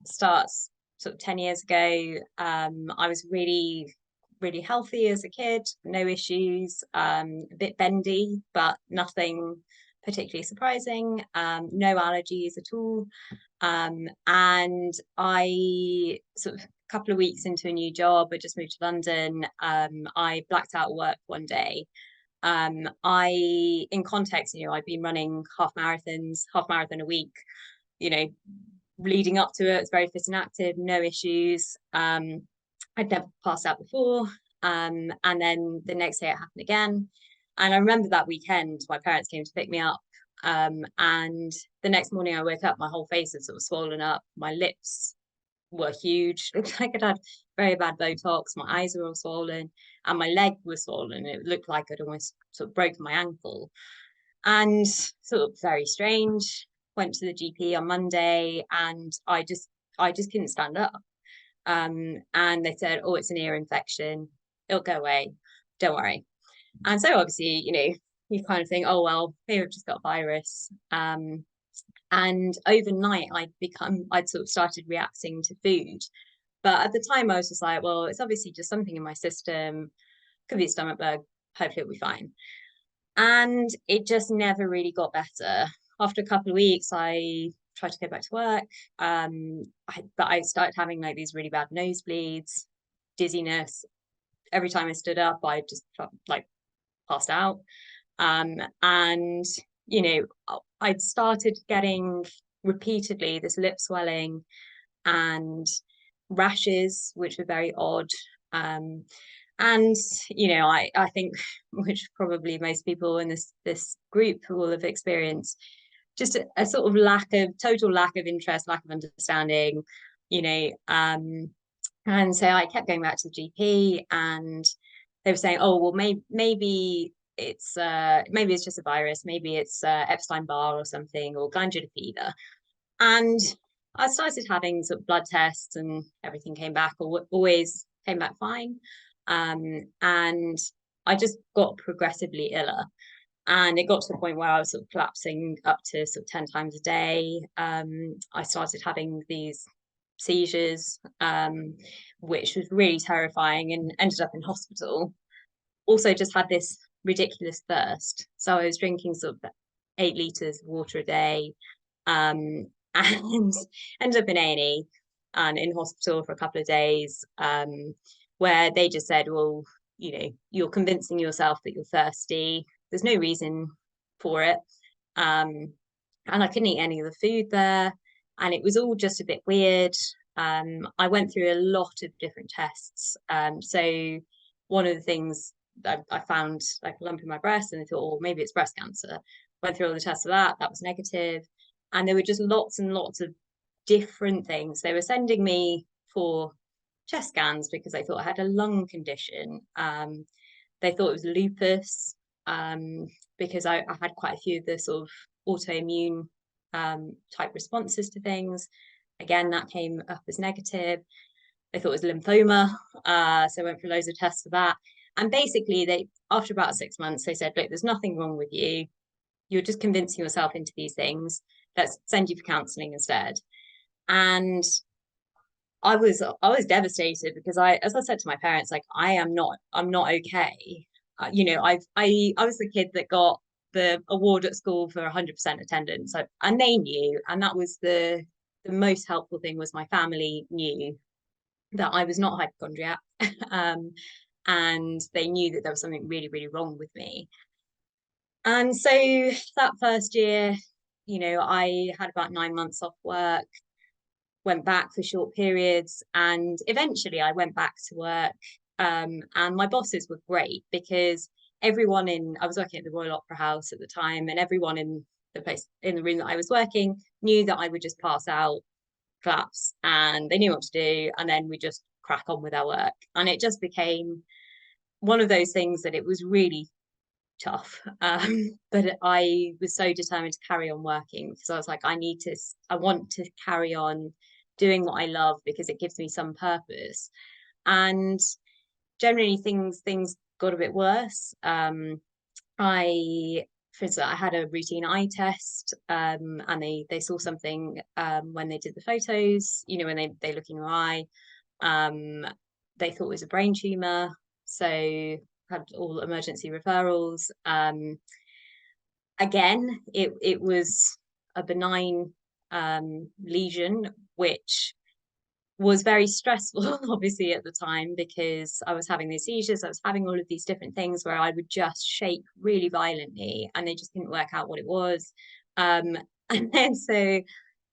starts sort of 10 years ago. I was really, really healthy as a kid, no issues, a bit bendy, but nothing particularly surprising, no allergies at all. And I sort of a couple of weeks into a new job, I just moved to London. I blacked out work one day. In context, I'd been running half marathon a week, you know, leading up to it. It's very fit and active, no issues. I'd never passed out before. And then the next day it happened again. And I remember that weekend, my parents came to pick me up. And the next morning I woke up, my whole face had sort of swollen up. My lips were huge. Looked like I'd had very bad Botox. My eyes were all swollen and my leg was swollen. It looked like I'd almost sort of broken my ankle. And sort of very strange. Went to the GP on Monday and I just couldn't stand up. And they said, oh, it's an ear infection. It'll go away. Don't worry. And so obviously, you kind of think, oh, well, maybe I've just got a virus. And overnight I'd sort of started reacting to food. But at the time I was just like, well, it's obviously just something in my system. Could be a stomach bug. Hopefully it'll be fine. And it just never really got better. After a couple of weeks, I tried to go back to work. But I started having like these really bad nosebleeds, dizziness. Every time I stood up, I just felt like passed out. And I'd started getting repeatedly this lip swelling and rashes, which were very odd. And I think, which probably most people in this group will have experienced, just a sort of total lack of interest, lack of understanding, and so I kept going back to the GP, and they were saying, oh, well, maybe it's just a virus, maybe it's Epstein-Barr or something, or glandular fever. And I started having sort of blood tests, and everything came back, or always came back fine. And I just got progressively iller. And it got to the point where I was sort of collapsing up to sort of 10 times a day. I started having these seizures, which was really terrifying, and ended up in hospital. Also just had this ridiculous thirst. So I was drinking sort of 8 liters of water a day, and ended up in A&E and in hospital for a couple of days, where they just said, well, you're convincing yourself that you're thirsty. There's no reason for it. And I couldn't eat any of the food there. And it was all just a bit weird. I went through a lot of different tests. So one of the things that I found like a lump in my breast, and I thought, oh, maybe it's breast cancer. Went through all the tests for that. That was negative. And there were just lots and lots of different things. They were sending me for chest scans because they thought I had a lung condition. They thought it was lupus, because I had quite a few of the sort of autoimmune type responses to things. Again, that came up as negative. They thought it was lymphoma, so I went for loads of tests for that. And basically, after about 6 months, they said, look, there's nothing wrong with you. You're just convincing yourself into these things. Let's send you for counselling instead. And I was devastated because as I said to my parents, like, I'm not okay. I was the kid that got the award at school for 100% attendance. So, and they knew, and that was the most helpful thing, was my family knew that I was not hypochondriac. And they knew that there was something really, really wrong with me. And so that first year, I had about 9 months off work, went back for short periods, and eventually I went back to work. And my bosses were great because I was working at the Royal Opera House at the time, and everyone in the room that I was working knew that I would just pass out, collapse, and they knew what to do, and then we just crack on with our work. And it just became one of those things that it was really tough, but I was so determined to carry on working, because I was like, I want to carry on doing what I love, because it gives me some purpose. And generally things got a bit worse. I for instance, I had a routine eye test, and they saw something when they did the photos, you know, when they look in your eye. Um, they thought it was a brain tumor, so had all emergency referrals. Again, it was a benign lesion, which was very stressful, obviously, at the time, because I was having these seizures, I was having all of these different things where I would just shake really violently and they just couldn't work out what it was. And then so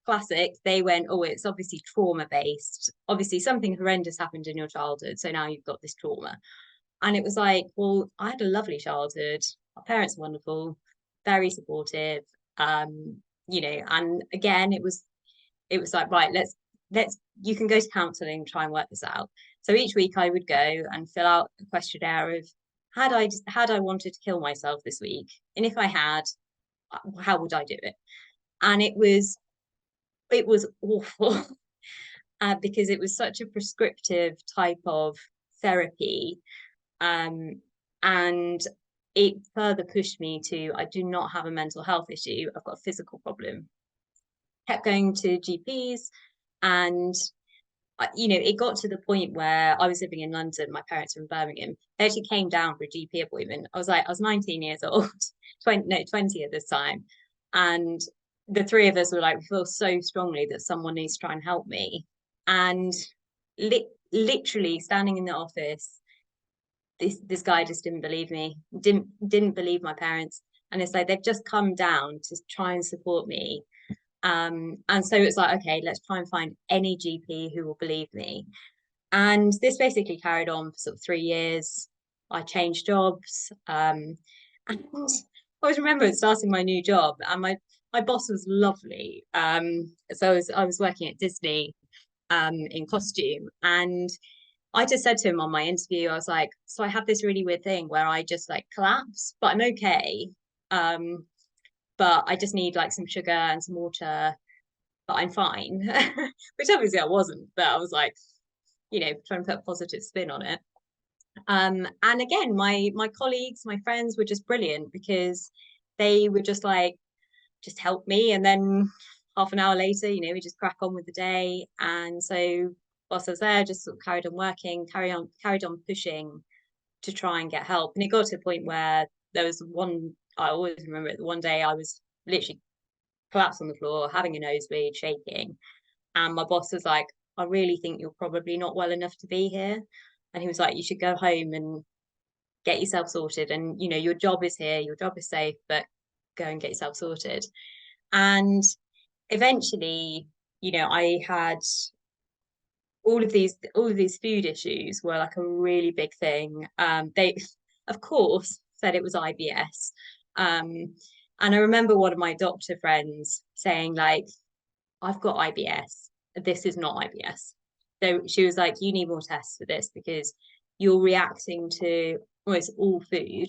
classic, they went, oh, it's obviously trauma based. Obviously, something horrendous happened in your childhood. So now you've got this trauma. And it was like, well, I had a lovely childhood. My parents were wonderful, very supportive. You know, and again, it was like, right, let's you can go to counselling, try and work this out. So each week I would go and fill out a questionnaire of had I wanted to kill myself this week, and if I had, how would I do it? And it was awful because it was such a prescriptive type of therapy, and it further pushed me to I do not have a mental health issue, I've got a physical problem. Kept going to GPs, and you know, it got to the point where I was living in London, my parents were in Birmingham. They actually came down for a GP appointment. I was 19 years old, 20 at this time. And the three of us were like, we feel so strongly that someone needs to try and help me. And literally standing in the office, this guy just didn't believe me, didn't believe my parents. And it's like they've just come down to try and support me. And so it's like, okay, let's try and find any GP who will believe me. And this basically carried on for sort of 3 years. I changed jobs. And I always remember starting my new job, and my boss was lovely. So I was working at Disney in costume, and I just said to him on my interview, I was like, so I have this really weird thing where I just like collapse, but I'm okay. But I just need like some sugar and some water, but I'm fine. Which obviously I wasn't, but I was like, you know, trying to put a positive spin on it. And again, my colleagues, my friends were just brilliant because they were just like, just help me. And then half an hour later, you know, we just crack on with the day. And so whilst I was there, just sort of carried on working, carried on pushing to try and get help. And it got to a point where there was one, I always remember it, one day I was literally collapsed on the floor, having a nosebleed, shaking. And my boss was like, I really think you're probably not well enough to be here. And he was like, you should go home and get yourself sorted. And, you know, your job is here, your job is safe, but go and get yourself sorted. And eventually, you know, I had all of these food issues were like a really big thing. They, of course, said it was IBS. And I remember one of my doctor friends saying, like, I've got IBS. This is not IBS. So she was like, you need more tests for this because you're reacting to almost all food.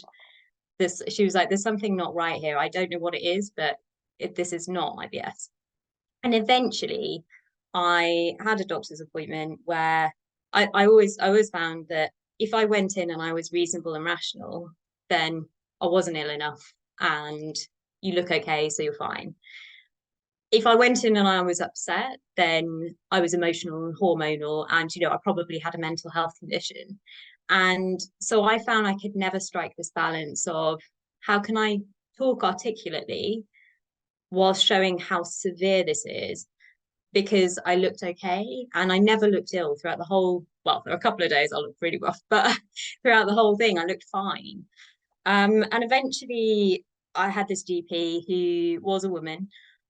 She was like, there's something not right here. I don't know what it is, but this is not IBS. And eventually I had a doctor's appointment where I always found that if I went in and I was reasonable and rational, then I wasn't ill enough and you look okay, so you're fine. If I went in and I was upset, then I was emotional and hormonal, and you know, I probably had a mental health condition. And so I found I could never strike this balance of how can I talk articulately whilst showing how severe this is, because I looked okay and I never looked ill throughout the whole, well, for a couple of days I looked really rough, but throughout the whole thing I looked fine. And eventually I had this GP who was a woman,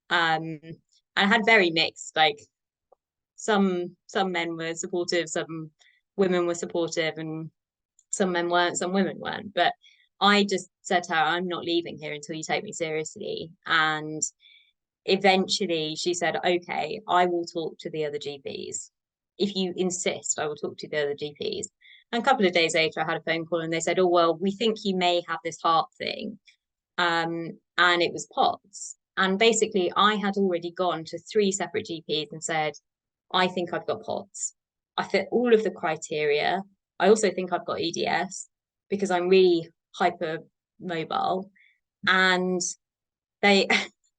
and I had very mixed, like some men were supportive, some women were supportive, and some men weren't, some women weren't. But I just said to her, I'm not leaving here until you take me seriously. And eventually she said, okay, I will talk to the other GPs. If you insist, I will talk to the other GPs. And a couple of days later, I had a phone call and they said, oh, well, we think you may have this heart thing. And it was POTS. And basically, I had already gone to 3 separate GPs and said, I think I've got POTS. I fit all of the criteria. I also think I've got EDS because I'm really hyper mobile. And they,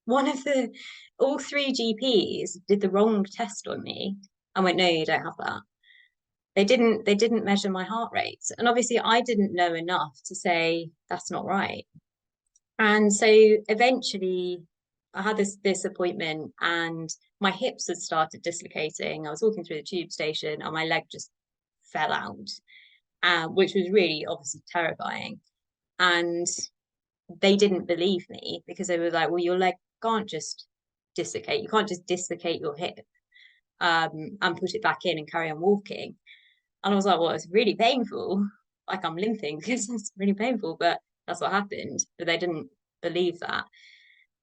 one of the, all three GPs did the wrong test on me and went, no, you don't have that. They didn't measure my heart rate. And obviously I didn't know enough to say that's not right. And so eventually I had this appointment and my hips had started dislocating. I was walking through the tube station and my leg just fell out, which was really obviously terrifying. And they didn't believe me because they were like, well, your leg can't just dislocate. You can't just dislocate your hip and put it back in and carry on walking. And I was like, well, it's really painful. Like I'm limping because it's really painful, but that's what happened. But they didn't believe that.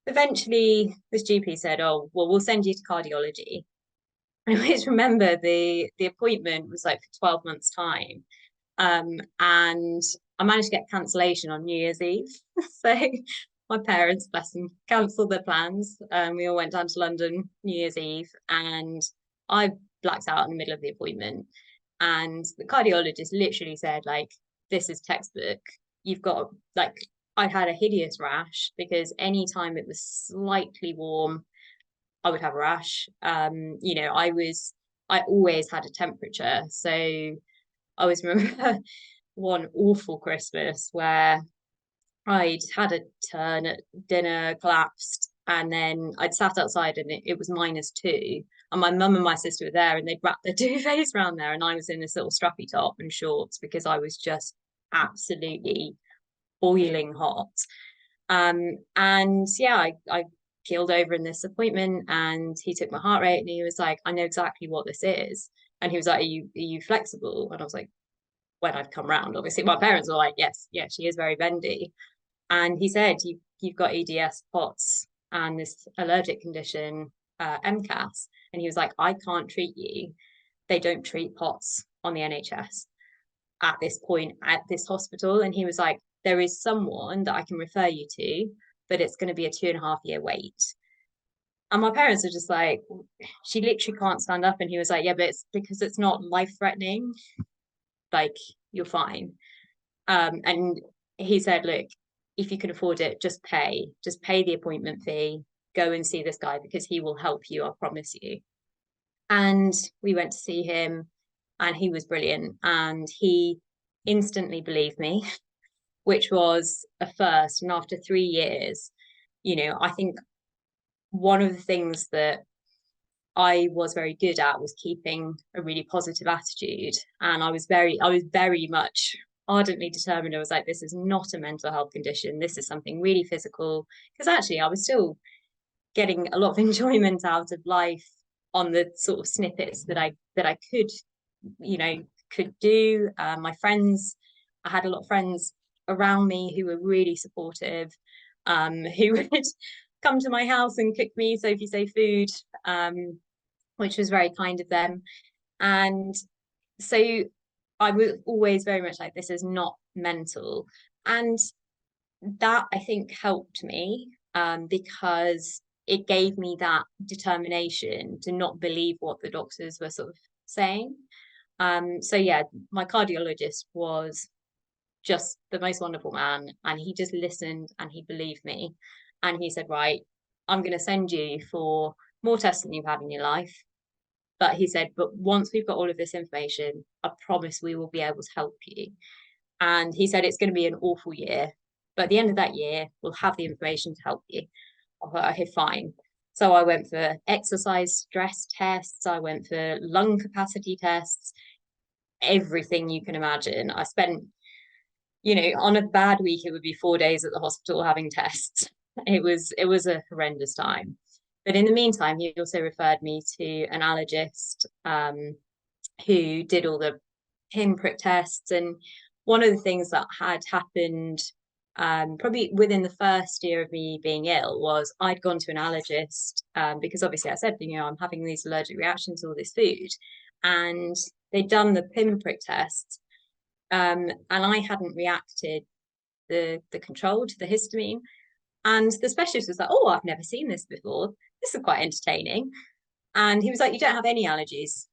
Eventually, this GP said, oh, well, we'll send you to cardiology. And I always remember the appointment was like for 12 months' time. And I managed to get cancellation on New Year's Eve. So my parents, bless them, cancelled their plans. We all went down to London New Year's Eve and I blacked out in the middle of the appointment. And the cardiologist literally said, like, this is textbook. You've got, like, I had a hideous rash because anytime it was slightly warm, I would have a rash. I always had a temperature. So I always remember one awful Christmas where I'd had a turn at dinner, collapsed, and then I'd sat outside and it was -2. And my mum and my sister were there and they'd wrapped their duvets around there. And I was in this little strappy top and shorts because I was just absolutely boiling hot. And yeah, I keeled over in this appointment and he took my heart rate and he was like, I know exactly what this is. And he was like, are you flexible? And I was like, when I'd come round, obviously my parents were like, yes, yeah, she is very bendy. And he said, you've got EDS, POTS, and this allergic condition, MCAS. And he was like, I can't treat you. They don't treat POTS on the NHS at this point at this hospital. And he was like, there is someone that I can refer you to, but it's going to be a 2.5 year wait. And my parents are just like, she literally can't stand up. And he was like, yeah, but it's because it's not life threatening. Like, you're fine. And he said, look, if you can afford it, just pay the appointment fee, go and see this guy because he will help you, I promise you. And we went to see him and he was brilliant and he instantly believed me, which was a first. And after 3 years, I think one of the things that I was very good at was keeping a really positive attitude. And I was very much ardently determined. I was like, this is not a mental health condition. This is something really physical. Because actually I was still getting a lot of enjoyment out of life on the sort of snippets that I could do. My friends, I had a lot of friends around me who were really supportive, who would come to my house and cook me Sophie say food, which was very kind of them. And so I was always very much like, this is not mental. And that I think helped me because it gave me that determination to not believe what the doctors were sort of saying. So yeah, my cardiologist was just the most wonderful man, and he just listened and he believed me. And he said, right, I'm going to send you for more tests than you've had in your life. But he said, but once we've got all of this information, I promise we will be able to help you. And he said, it's going to be an awful year. But at the end of that year, we'll have the information to help you. I thought, okay, fine. So I went for exercise stress tests. I went for lung capacity tests, everything you can imagine. I spent, on a bad week, it would be 4 days at the hospital having tests. It was a horrendous time. But in the meantime, he also referred me to an allergist who did all the pinprick tests. And one of the things that had happened probably within the first year of me being ill was I'd gone to an allergist because obviously I said, I'm having these allergic reactions to all this food. And they'd done the pinprick tests and I hadn't reacted the control to the histamine. And the specialist was like, oh, I've never seen this before. This is quite entertaining. And he was like, you don't have any allergies.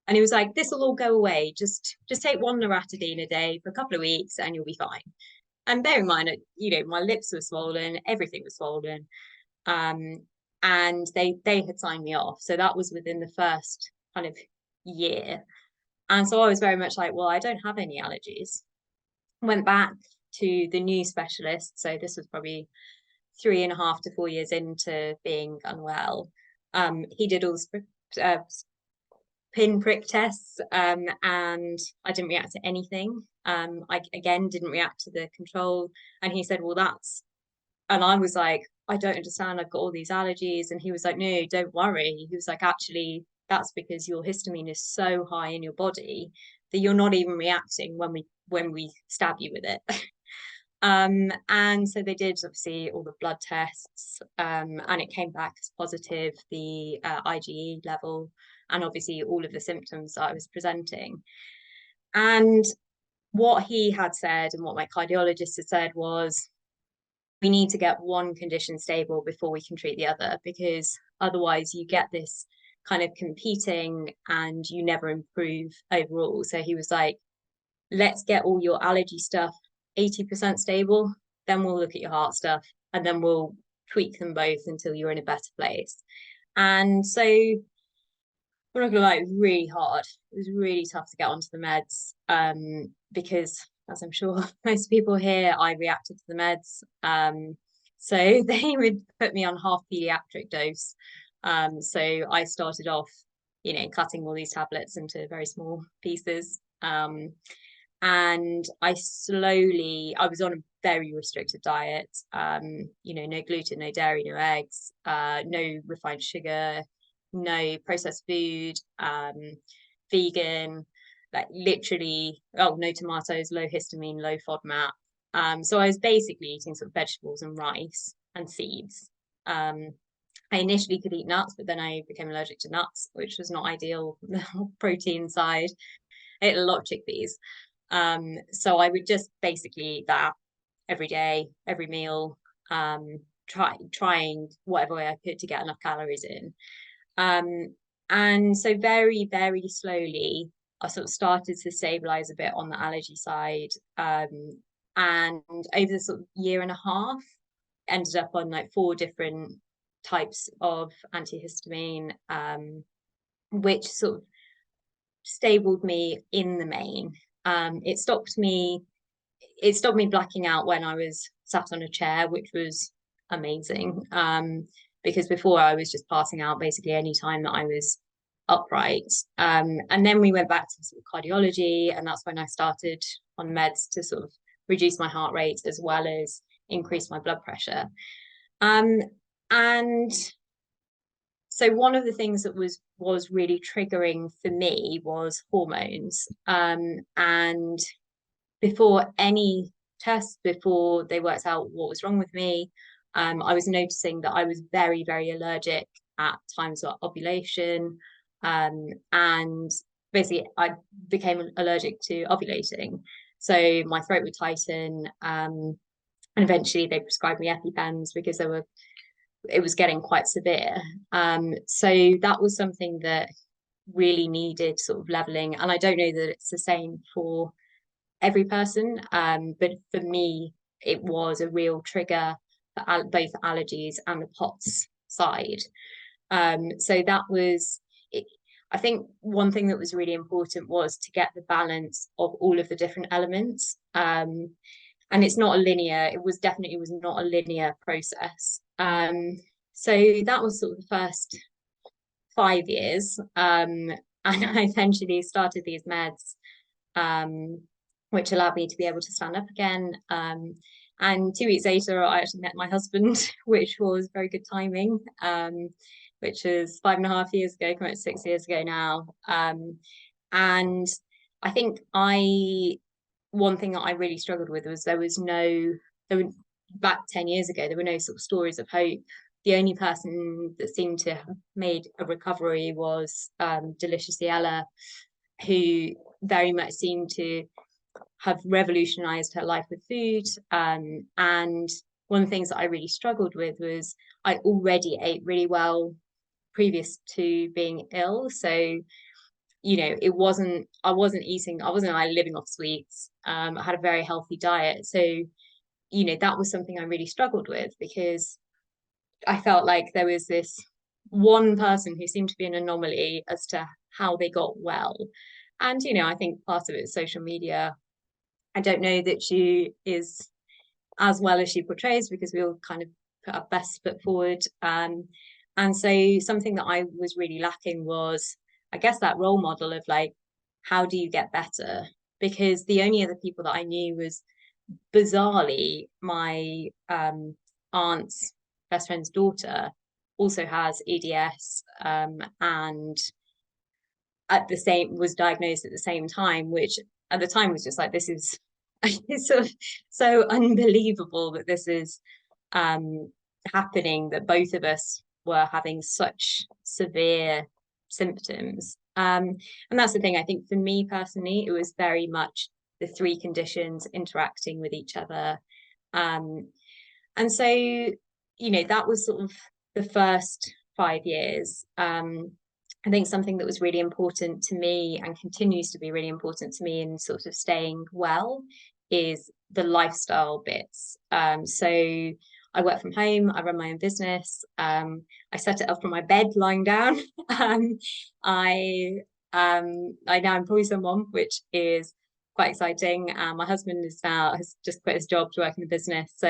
And he was like, this will all go away. Just take one loratadine a day for a couple of weeks and you'll be fine. And bear in mind, you know, my lips were swollen, everything was swollen. Um, and they had signed me off. So that was within the first kind of year. And so I was very much like, well, I don't have any allergies. Went back to the new specialist. So this was probably 3.5 to 4 years into being unwell. He did all the pin prick tests, and I didn't react to anything. I again didn't react to the control. And he said, well, that's, and I was like, I don't understand. I've got all these allergies. And he was like, no, don't worry. He was like, actually, that's because your histamine is so high in your body that you're not even reacting when we stab you with it. And so they did obviously all the blood tests, and it came back as positive, the IgE level, and obviously all of the symptoms that I was presenting. And what he had said and what my cardiologist had said was, we need to get one condition stable before we can treat the other, because otherwise you get this kind of competing and you never improve overall. So he was like, let's get all your allergy stuff 80% stable, then we'll look at your heart stuff, and then we'll tweak them both until you're in a better place. And so I'm not gonna lie, it was really hard. It was really tough to get onto the meds, because, as I'm sure most people here, I reacted to the meds. So they would put me on half pediatric dose. So I started off, you know, cutting all these tablets into very small pieces. And I was on a very restricted diet. You know, no gluten, no dairy, no eggs, no refined sugar, no processed food, vegan, like literally, oh, no tomatoes, low histamine, low FODMAP. So I was basically eating sort of vegetables and rice and seeds. I initially could eat nuts, but then I became allergic to nuts, which was not ideal. The protein side, I ate a lot of chickpeas. So I would just basically eat that every day, every meal, trying whatever way I could to get enough calories in. And so very, very slowly, I sort of started to stabilize a bit on the allergy side. And over the sort of year and a half, ended up on like 4 different types of antihistamine, which sort of stabled me in the main. It stopped me blacking out when I was sat on a chair, which was amazing. Because before I was just passing out basically any time that I was upright. And then we went back to sort of cardiology, and that's when I started on meds to sort of reduce my heart rate as well as increase my blood pressure. And so one of the things that was really triggering for me was hormones. And before any tests, before they worked out what was wrong with me, I was noticing that I was very, very allergic at times of ovulation. And basically, I became allergic to ovulating. So my throat would tighten. And eventually, they prescribed me EpiPens because it was getting quite severe. So that was something that really needed sort of leveling. And I don't know that it's the same for every person, but for me, it was a real trigger for both allergies and the POTS side. So that was it. I think one thing that was really important was to get the balance of all of the different elements. And it's not a linear, it was not a linear process. So that was sort of the first 5 years. And I eventually started these meds, which allowed me to be able to stand up again. And 2 weeks later, I actually met my husband, which was very good timing, which was 5.5 years ago, coming up to 6 years ago now. And I think one thing that I really struggled with was back 10 years ago, there were no sort of stories of hope. The only person that seemed to have made a recovery was Deliciously Ella, who very much seemed to have revolutionized her life with food. And one of the things that I really struggled with was I already ate really well previous to being ill. So, you know, I wasn't like living off sweets. I had a very healthy diet. So that was something I really struggled with, because I felt like there was this one person who seemed to be an anomaly as to how they got well. And, I think part of it is social media. I don't know that she is as well as she portrays, because we all kind of put our best foot forward. And so something that I was really lacking was, I guess, that role model of like, how do you get better? Because the only other people that I knew was, bizarrely, my aunt's best friend's daughter also has EDS, and at the same was diagnosed at the same time, which at the time was just like, this is it's sort of so unbelievable that this is um happening, that both of us were having such severe symptoms. And that's the thing. I think for me personally, it was very much the three conditions interacting with each other. Um, and so, that was sort of the first 5 years. I think something that was really important to me and continues to be really important to me in sort of staying well is the lifestyle bits. So I work from home, I run my own business. I set it up from my bed lying down. um, I I now employ someone, which is quite exciting. My husband has just quit his job to work in the business. So,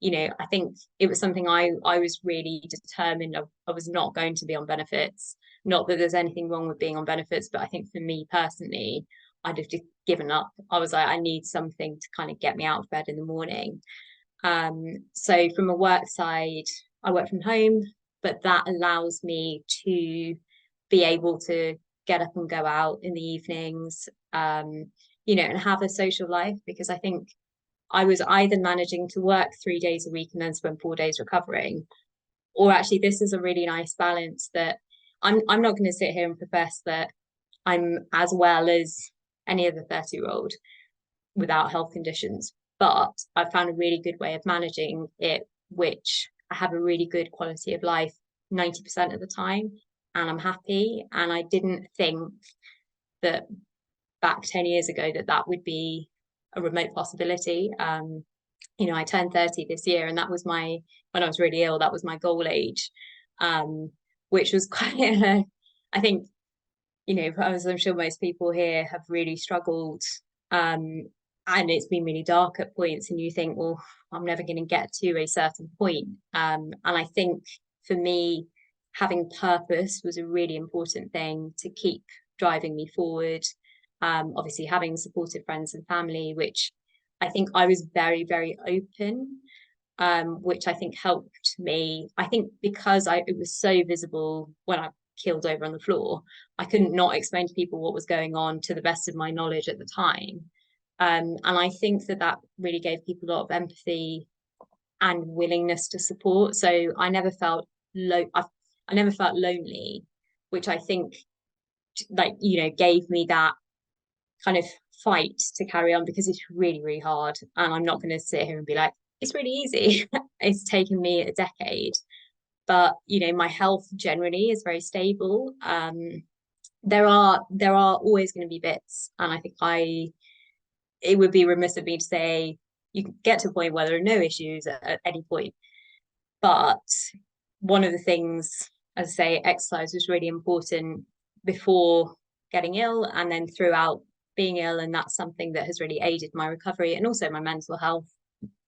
I think it was something I was really determined. I was not going to be on benefits. Not that there's anything wrong with being on benefits, but I think for me personally, I'd have just given up. I was like, I need something to kind of get me out of bed in the morning. So from a work side, I work from home, but that allows me to be able to get up and go out in the evenings, and have a social life, because I think I was either managing to work 3 days a week and then spend 4 days recovering, or actually this is a really nice balance that I'm not going to sit here and profess that I'm as well as any other 30-year-old without health conditions, but I've found a really good way of managing it, which I have a really good quality of life 90% of the time, and I'm happy. And I didn't think that back 10 years ago that would be a remote possibility. I turned 30 this year, and that was when I was really ill, that was my goal age, which was quite I think, as I'm sure most people here have really struggled, and it's been really dark at points, and you think, well, I'm never going to get to a certain point. And I think for me, having purpose was a really important thing to keep driving me forward. Obviously, having supportive friends and family, which I think I was very, very open, which I think helped me. I think because it was so visible when I keeled over on the floor, I couldn't not explain to people what was going on to the best of my knowledge at the time. And I think that really gave people a lot of empathy and willingness to support. So I never felt low. I never felt lonely, which I think, like, gave me that kind of fight to carry on, because it's really, really hard. And I'm not going to sit here and be like, it's really easy. It's taken me a decade, but my health generally is very stable. There are always going to be bits, and I think it would be remiss of me to say you can get to a point where there are no issues at any point. But one of the things, as I say, exercise was really important before getting ill and then throughout being ill. And that's something that has really aided my recovery and also my mental health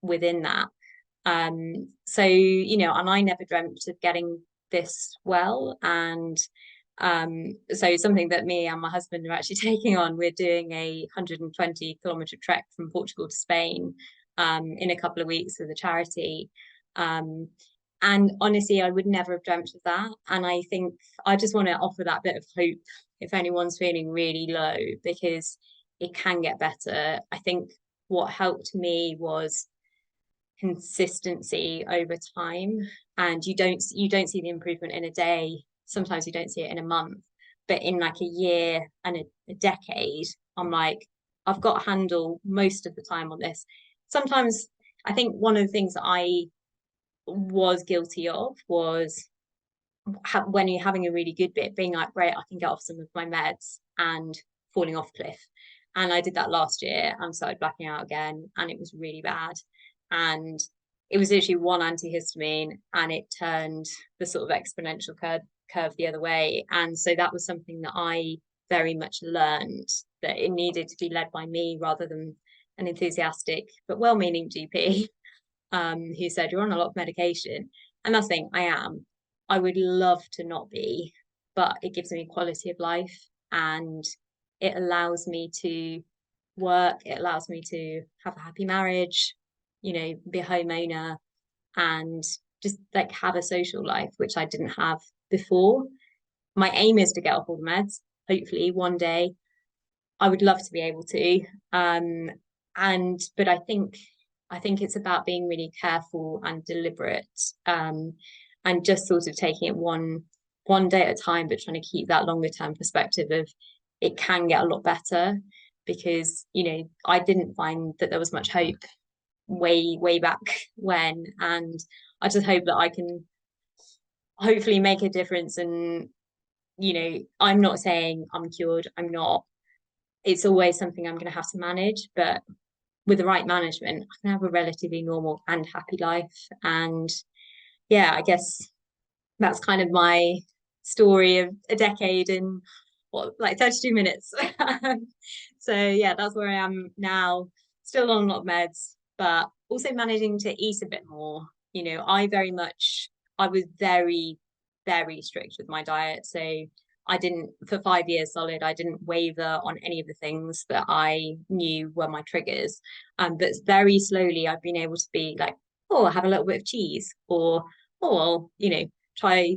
within that. So, and I never dreamt of getting this well. And so something that me and my husband are actually taking on, we're doing a 120-kilometer trek from Portugal to Spain in a couple of weeks with a charity. And honestly, I would never have dreamt of that. And I think I just want to offer that bit of hope if anyone's feeling really low, because it can get better. I think what helped me was consistency over time, and you don't see the improvement in a day. Sometimes you don't see it in a month, but in like a year and a decade, I'm like, I've got a handle most of the time on this. Sometimes I think one of the things that I was guilty of was when you're having a really good bit, being like, great, I can get off some of my meds, and falling off a cliff. And I did that last year and started blacking out again, and it was really bad. and it was literally one antihistamine, and it turned the sort of exponential curve the other way. And so that was something that I very much learned, that it needed to be led by me rather than an enthusiastic but well-meaning GP who said you're on a lot of medication. And that's the thing, I am. I would love to not be, but it gives me quality of life, and it allows me to work. It allows me to have a happy marriage, be a homeowner, and just like have a social life, which I didn't have before. My aim is to get off all the meds. Hopefully, one day I would love to be able to. But I think it's about being really careful and deliberate, and just sort of taking it one day at a time, but trying to keep that longer term perspective of it can get a lot better, because I didn't find that there was much hope way back when, and I just hope that I can hopefully make a difference. And I'm not saying I'm cured, I'm not. It's always something I'm going to have to manage, but with the right management I can have a relatively normal and happy life. And yeah, I guess that's kind of my story of a decade in what, like 32 minutes. So yeah, that's where I am now, still on a lot of meds, but also managing to eat a bit more. I was very, very strict with my diet. So I didn't, for 5 years solid, I didn't waver on any of the things that I knew were my triggers. But very slowly I've been able to be like, oh, I'll have a little bit of cheese, or oh, well, try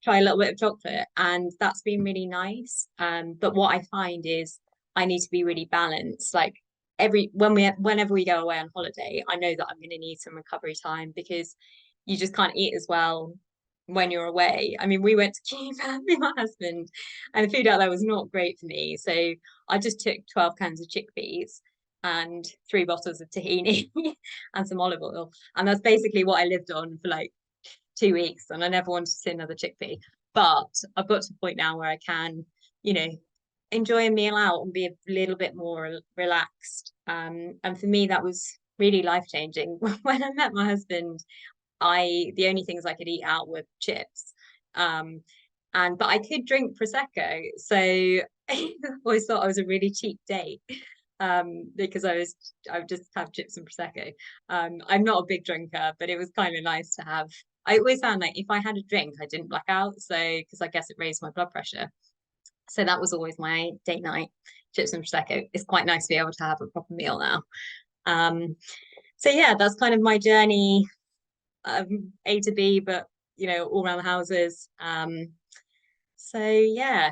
try a little bit of chocolate, and that's been really nice. But what I find is I need to be really balanced. Like whenever we go away on holiday, I know that I'm going to need some recovery time, because you just can't eat as well when you're away. I mean, we went to Cuba with my husband, and the food out there was not great for me. So I just took 12 cans of chickpeas and 3 bottles of tahini and some olive oil. And that's basically what I lived on for like 2 weeks, and I never wanted to see another chickpea. But I've got to a point now where I can, you know, enjoy a meal out and be a little bit more relaxed. And for me, that was really life changing. When I met my husband, the only things I could eat out were chips. Um, but I could drink prosecco, so I always thought I was a really cheap date. Because I would just have chips and prosecco. I'm not a big drinker, but it was kind of nice to have. I always found like if I had a drink, I didn't black out, so because I guess it raised my blood pressure. So that was always my date night, chips and prosecco. It's quite nice to be able to have a proper meal now. Um, so yeah, that's kind of my journey, A to B, but all around the houses. So yeah,